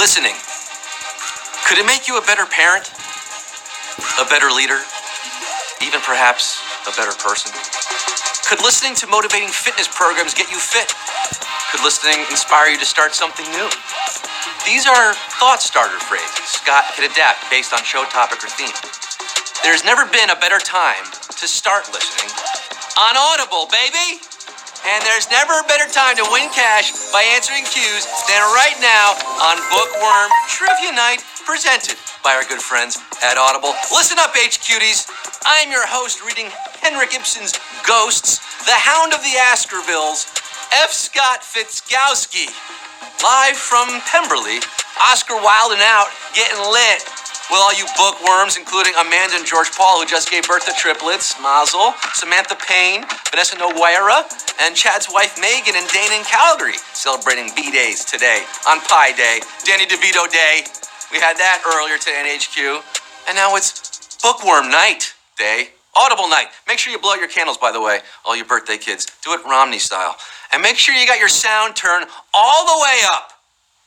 Listening. Could it make you a better parent? A better leader? Even perhaps a better person? Could listening to motivating fitness programs get you fit? Could listening inspire you to start something new? These are thought starter phrases Scott could adapt based on show topic or theme. There's never been a better time to start listening on Audible, baby! And there's never a better time to win cash by answering cues than right now on Bookworm Trivia Night, presented by our good friends at Audible. Listen up, H-Cuties. I'm your host, reading Henrik Ibsen's Ghosts, the Hound of the Askervilles, F. Scott Fitzgowski. Live from Pemberley, Oscar Wilde and out, getting lit. With all you bookworms, including Amanda and George Paul, who just gave birth to triplets, Mazel, Samantha Payne, Vanessa Nogueira, and Chad's wife Megan and Dana in Calgary, celebrating B-Days today on Pi Day, Danny DeVito Day. We had that earlier today in HQ. And now it's Bookworm Night Day, Audible Night. Make sure you blow out your candles, by the way, all you birthday kids. Do it Romney style. And make sure you got your sound turned all the way up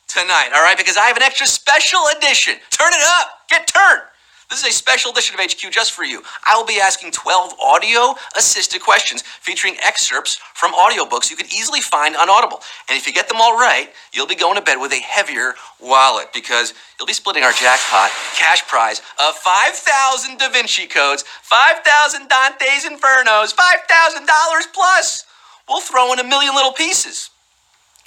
tonight, all right? Because I have an extra special edition. Turn it up. Get turned. This is a special edition of HQ just for you. I will be asking 12 audio-assisted questions featuring excerpts from audiobooks you can easily find on Audible. And if you get them all right, you'll be going to bed with a heavier wallet because you'll be splitting our jackpot cash prize of 5,000 Da Vinci Codes, 5,000 Dante's Infernos, $5,000 plus. We'll throw in 1 million little pieces.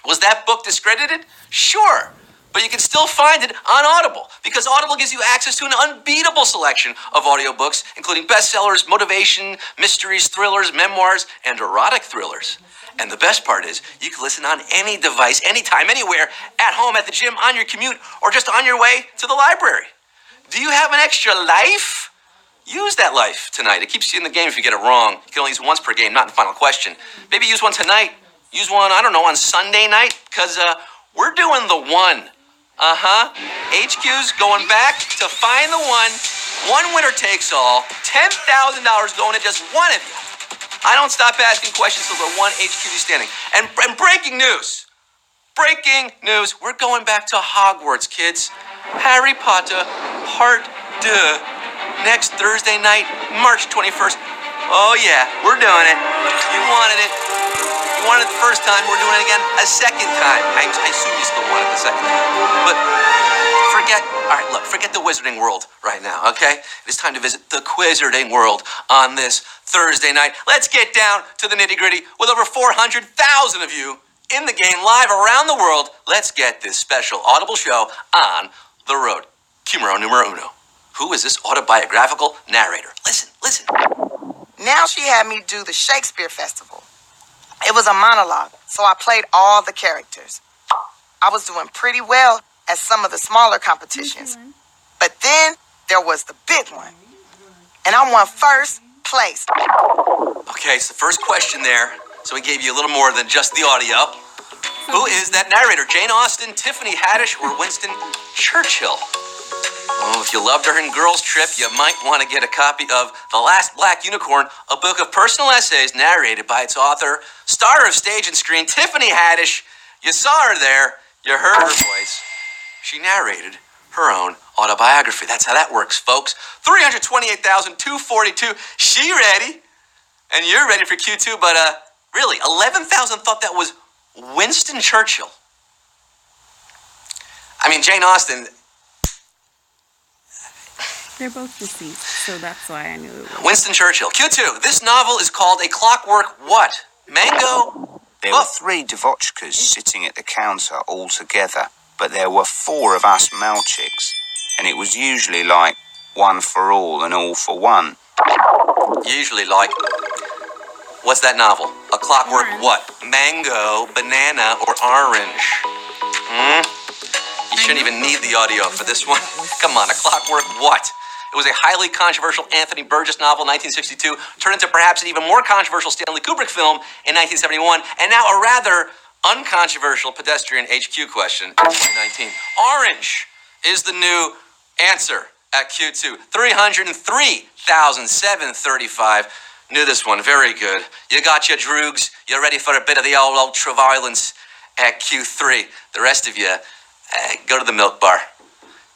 Was that book discredited? Sure. But you can still find it on Audible because Audible gives you access to an unbeatable selection of audiobooks, including bestsellers, motivation, mysteries, thrillers, memoirs, and erotic thrillers. And the best part is you can listen on any device, anytime, anywhere, at home, at the gym, on your commute, or just on your way to the library. Do you have an extra life? Use that life tonight. It keeps you in the game if you get it wrong. You can only use once per game, not in final question. Maybe use one tonight. Use one, I don't know, on Sunday night, because we're doing the one. HQ's going back to find the one. One winner takes all. $10,000 going to just one of you. I don't stop asking questions till the one HQ is standing. And breaking news. Breaking news. We're going back to Hogwarts, kids. Harry Potter, Part 2. Next Thursday night, March 21st. Oh, yeah, we're doing it. You wanted it. You wanted it the first time, we're doing it again a second time. I assume you still want it the second time. But forget the wizarding world right now, okay? It is time to visit the Quizzarding world on this Thursday night. Let's get down to the nitty-gritty. With over 400,000 of you in the game live around the world, let's get this special Audible show on the road. Numero uno. Who is this autobiographical narrator? Listen. Now she had me do the Shakespeare Festival. It was a monologue, so I played all the characters. I was doing pretty well at some of the smaller competitions. But then there was the big one. And I won first place. Okay, so the first question there. So we gave you a little more than just the audio. Who is that narrator? Jane Austen, Tiffany Haddish, or Winston Churchill? Oh, if you loved her in Girls Trip, you might want to get a copy of The Last Black Unicorn, a book of personal essays narrated by its author, star of stage and screen, Tiffany Haddish. You saw her there. You heard her voice. She narrated her own autobiography. That's how that works, folks. 328,242. She ready. And you're ready for Q2, but really, 11,000 thought that was Winston Churchill. I mean, Jane Austen... They're both deceased, so that's why I knew it was. Winston Churchill. Q2. This novel is called A Clockwork What? Mango? There were 3 Dvochkas sitting at the counter all together, but there were 4 of us Malchiks, and it was usually like one for all and all for one. Usually like... What's that novel? A Clockwork What? Mango, banana, or orange? You shouldn't even need the audio for this one. Come on, A Clockwork What? It was a highly controversial Anthony Burgess novel in 1962, turned into perhaps an even more controversial Stanley Kubrick film in 1971, and now a rather uncontroversial pedestrian HQ question in 2019. Orange is the new answer at Q2. 303,735. Knew this one. Very good. You got your droogs. You're ready for a bit of the old ultra-violence at Q3. The rest of you, Go to the milk bar.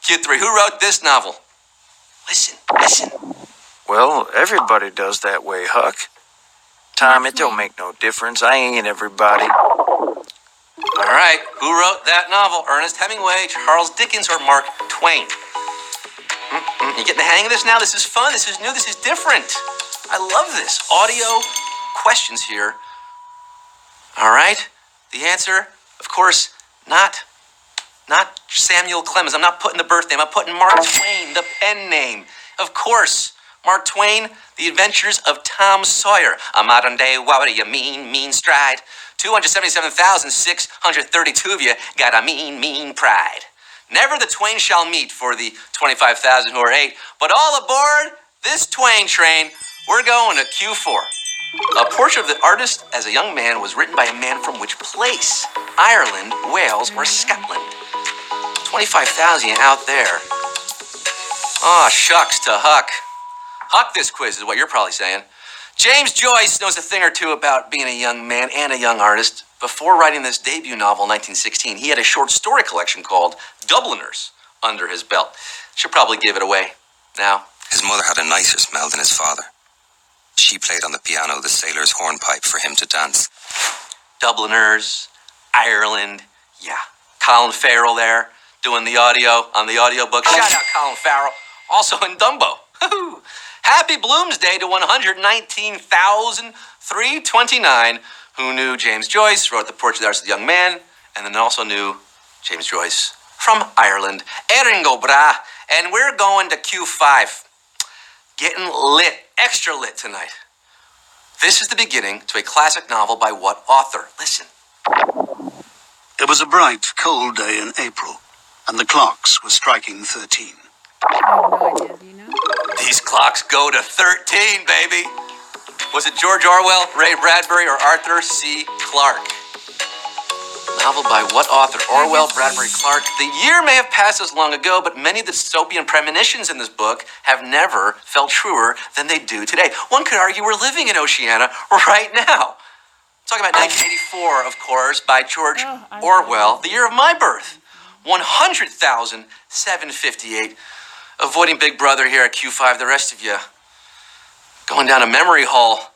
Q3, who wrote this novel? Listen. Well, everybody does that way, Huck. Tom, it don't make no difference. I ain't everybody. All right, who wrote that novel? Ernest Hemingway, Charles Dickens, or Mark Twain? You getting the hang of this now? This is fun. This is new. This is different. I love this. Audio questions here. All right. The answer, of course, not Samuel Clemens. I'm not putting the birth name. I'm putting Mark Twain, the pen name. Of course, Mark Twain, The Adventures of Tom Sawyer. A modern day, what do you mean stride? 277,632 of you got a mean pride. Never the twain shall meet for the 25,000 who are 8, but all aboard this Twain train, we're going to Q4. A portrait of the artist as a young man was written by a man from which place? Ireland, Wales, or Scotland? 25,000 out there. Oh, shucks to Huck. Huck this quiz is what you're probably saying. James Joyce knows a thing or two about being a young man and a young artist. Before writing this debut novel in 1916, he had a short story collection called Dubliners under his belt. Should probably give it away now. His mother had a nicer smell than his father. She played on the piano the sailor's hornpipe for him to dance. Dubliners, Ireland, yeah. Colin Farrell there, doing the audio on the audiobook. Shout out Colin Farrell. Also in Dumbo. Happy Bloomsday to 119,329 who knew James Joyce, wrote The Portrait of the Artist of the Young Man, and then also knew James Joyce from Ireland. Eringo bra. And we're going to Q5. Getting lit, extra lit tonight. This is the beginning to a classic novel by what author? Listen. It was a bright, cold day in April, and the clocks were striking 13. I have no idea. Do you know? These clocks go to 13, baby. Was it George Orwell, Ray Bradbury, or Arthur C. Clarke? Novel by what author? Orwell, Bradbury, Clarke. The year may have passed us long ago, but many of the dystopian premonitions in this book have never felt truer than they do today. One could argue we're living in Oceania right now. Talking about 1984, of course, by George Orwell, the year of my birth. 100,758. Avoiding Big Brother here at Q5. The rest of you going down a memory hole.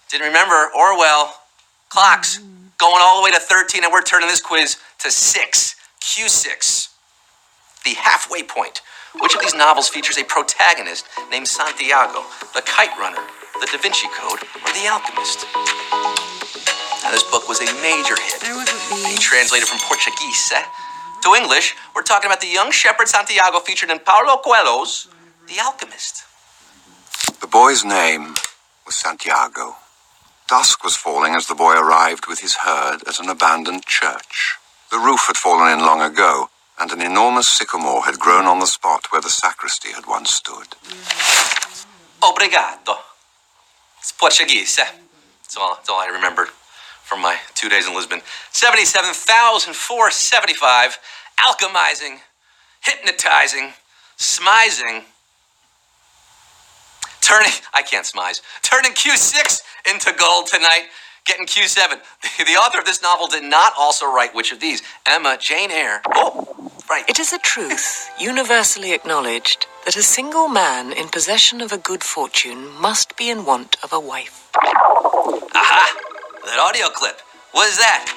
Didn't remember Orwell. Clocks going all the way to 13, and we're turning this quiz to 6. Q6. The halfway point. Which of these novels features a protagonist named Santiago, the Kite Runner, the Da Vinci Code, or the Alchemist? Now, this book was a major hit. I went with Being B. translated from Portuguese to English, we're talking about the young shepherd Santiago featured in Paulo Coelho's The Alchemist. The boy's name was Santiago. Dusk was falling as the boy arrived with his herd at an abandoned church. The roof had fallen in long ago, and an enormous sycamore had grown on the spot where the sacristy had once stood. Obrigado. It's Portuguese. That's all I remembered from my 2 days in Lisbon. 77,475. Alchemizing, hypnotizing, smizing. I can't smize. Turning Q6 into gold tonight. Getting Q7. The author of this novel did not also write which of these? Emma, Jane Eyre. Oh, right. It is a truth, universally acknowledged, that a single man in possession of a good fortune must be in want of a wife. Aha! That audio clip. What is that?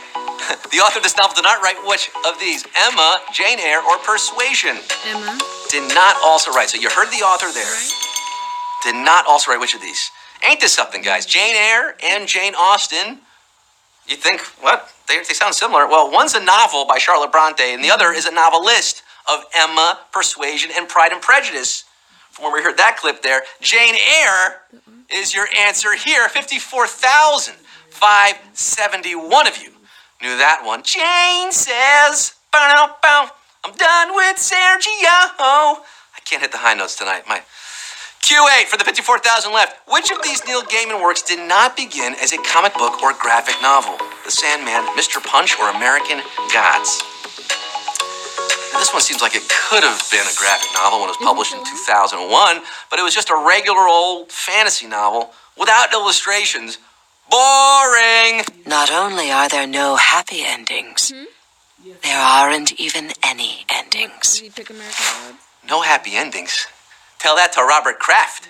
The author of this novel did not write which of these? Emma, Jane Eyre, or Persuasion? Emma. Did not also write. So you heard the author there. Right. Did not also write which of these? Ain't this something, guys? Jane Eyre and Jane Austen. You think, what? They sound similar. Well, one's a novel by Charlotte Bronte, and the other is a novelist of Emma, Persuasion, and Pride and Prejudice. From where we heard that clip there, Jane Eyre is your answer here. 54,571 of you knew that one. Jane says, bow, bow, I'm done with Sergio. I can't hit the high notes tonight. My Q8 for the 54,000 left. Which of these Neil Gaiman works did not begin as a comic book or graphic novel? The Sandman, Mr. Punch, or American Gods? Now, this one seems like it could have been a graphic novel when it was published in 2001, but it was just a regular old fantasy novel without illustrations. Boring! Not only are there no happy endings, There aren't even any endings. Did you pick American Gods? No happy endings. Tell that to Robert Kraft.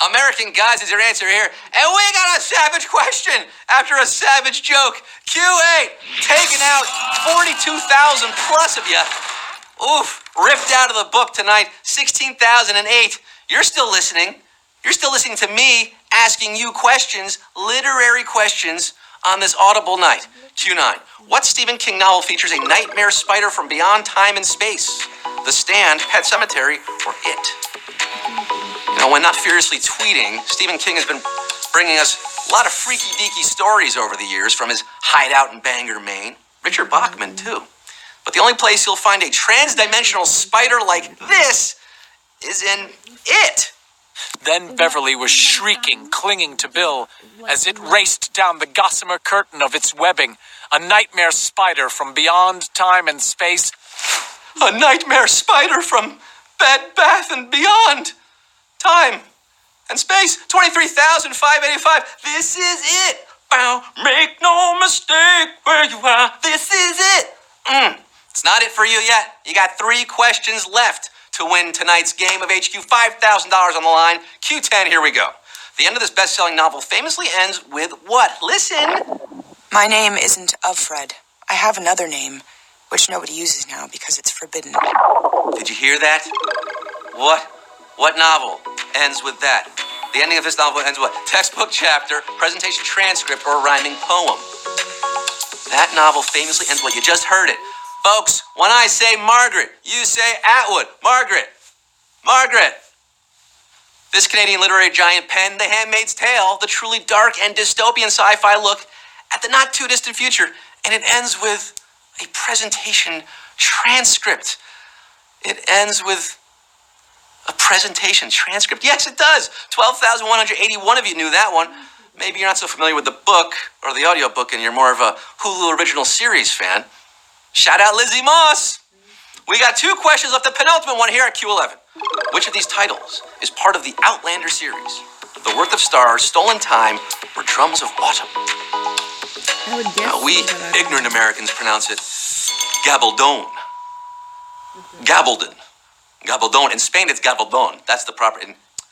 American Gods is your answer here. And we got a savage question after a savage joke. Q8, taking out 42,000 plus of you. Oof, ripped out of the book tonight, 16,008. You're still listening. You're still listening to me asking you questions, literary questions, on this Audible night. Q9. What Stephen King novel features a nightmare spider from beyond time and space? The Stand, Pet Sematary, or It? You know, when not furiously tweeting, Stephen King has been bringing us a lot of freaky-deaky stories over the years from his hideout in Bangor, Maine. Richard Bachman, too. But the only place you'll find a trans-dimensional spider like this is in It. Then Beverly was shrieking, clinging to Bill, as it raced down the gossamer curtain of its webbing, a nightmare spider from beyond time and space. A nightmare spider from Bed Bath and Beyond. Time and space. 23,585. This is it. Bow. Make no mistake where you are. This is it. It's not it for you yet. You got 3 questions left to win tonight's game of HQ. $5,000 on the line. Q10, here we go. The end of this best-selling novel famously ends with what? Listen. My name isn't Alfred. I have another name, which nobody uses now because it's forbidden. Did you hear that? What novel ends with that? The ending of this novel ends with what? Textbook chapter, presentation transcript, or rhyming poem. That novel famously ends with what? You just heard it. Folks, when I say Margaret, you say Atwood. Margaret. Margaret. This Canadian literary giant penned The Handmaid's Tale, the truly dark and dystopian sci-fi look at the not-too-distant future, and it ends with a presentation transcript. It ends with a presentation transcript. Yes, it does. 12,181 of you knew that one. Maybe you're not so familiar with the book or the audiobook and you're more of a Hulu original series fan. Shout out Lizzie Moss. We got 2 questions left, the penultimate one here at Q11. Which of these titles is part of the Outlander series? The Worth of Stars, Stolen Time, or Drums of Autumn? I would guess. We ignorant Americans pronounce it Gabaldon. Gabaldon. Gabaldon. In Spain, it's Gabaldon. That's the proper...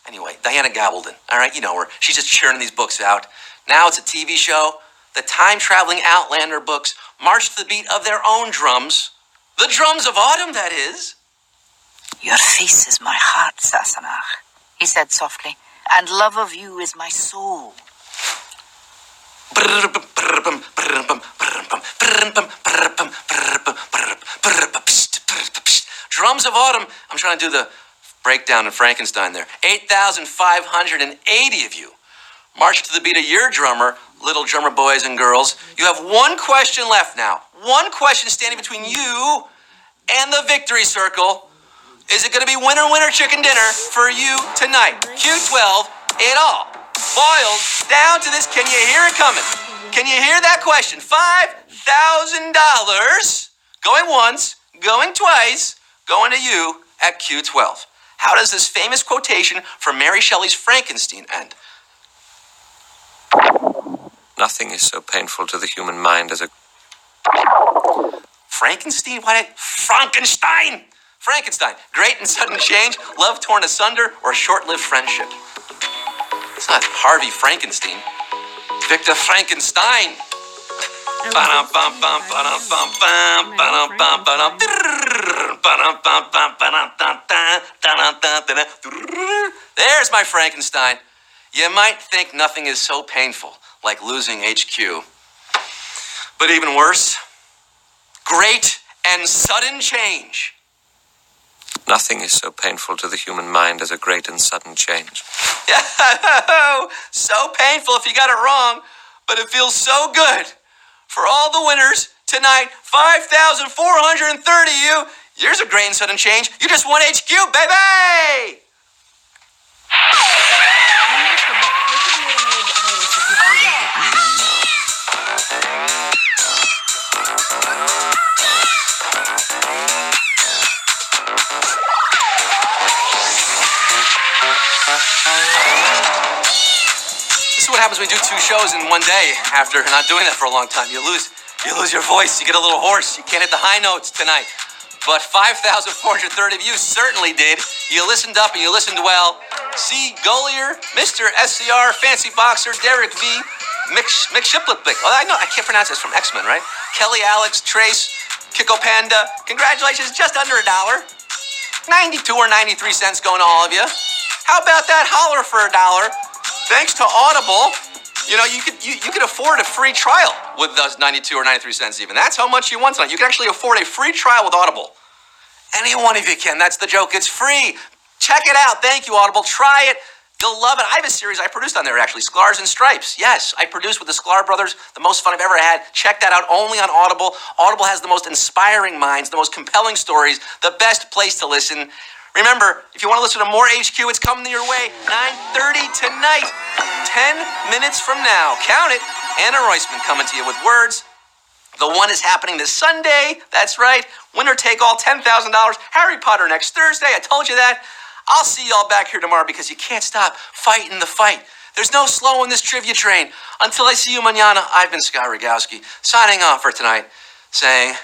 Anyway, Diana Gabaldon. All right, you know her. She's just churning these books out. Now it's a TV show. The time-traveling Outlander books march to the beat of their own drums. The drums of autumn, that is. Your face is my heart, Sassenach, he said softly, and love of you is my soul. Drums of autumn. I'm trying to do the breakdown in Frankenstein there. 8,580 of you march to the beat of your drummer, little drummer boys and girls. You have 1 question left now. 1 question standing between you and the victory circle. Is it going to be winner, winner, chicken dinner for you tonight? Q12, it all boils down to this. Can you hear it coming? Can you hear that question? $5,000 going once, going twice, going to you at Q12. How does this famous quotation from Mary Shelley's Frankenstein end? Nothing is so painful to the human mind as a... Frankenstein? Frankenstein! Frankenstein. Great and sudden change, love torn asunder, or short-lived friendship. It's not Harvey Frankenstein. Victor Frankenstein. There's my Frankenstein. You might think nothing is so painful like losing HQ. But even worse, great and sudden change. Nothing is so painful to the human mind as a great and sudden change. So painful if you got it wrong, but it feels so good. For all the winners tonight, 5,430 you. Here's a great and sudden change. You just won HQ, baby! This is what happens when you do 2 shows in one day after not doing that for a long time. You lose You lose your voice, you get a little hoarse, you can't hit the high notes tonight. But 5,430 of you certainly did. You listened up and you listened well. C. Golier, Mr. SCR, Fancy Boxer, Derek V, Mick Shipliplik. Oh, I know, I can't pronounce this, from X-Men, right? Kelly, Alex, Trace, Kiko Panda. Congratulations, just under $1. 92 or 93 cents going to all of you. How about that holler for $1? Thanks to Audible. You know, you could afford a free trial with those 92 or 93 cents even. That's how much you want tonight. You can actually afford a free trial with Audible. Any one of you can. That's the joke. It's free. Check it out. Thank you, Audible. Try it. You'll love it. I have a series I produced on there, actually. Scars and Stripes. Yes, I produced with the Sklar brothers. The most fun I've ever had. Check that out only on Audible. Audible has the most inspiring minds, the most compelling stories, the best place to listen. Remember, if you want to listen to more HQ, it's coming your way. 9:30 tonight. 10 minutes from now. Count it. Anna Roisman coming to you with words. The one is happening this Sunday. That's right. Winner take all, $10,000. Harry Potter next Thursday. I told you that. I'll see y'all back here tomorrow because you can't stop fighting the fight. There's no slowing this trivia train. Until I see you mañana, I've been Scott Rogowski, signing off for tonight, saying,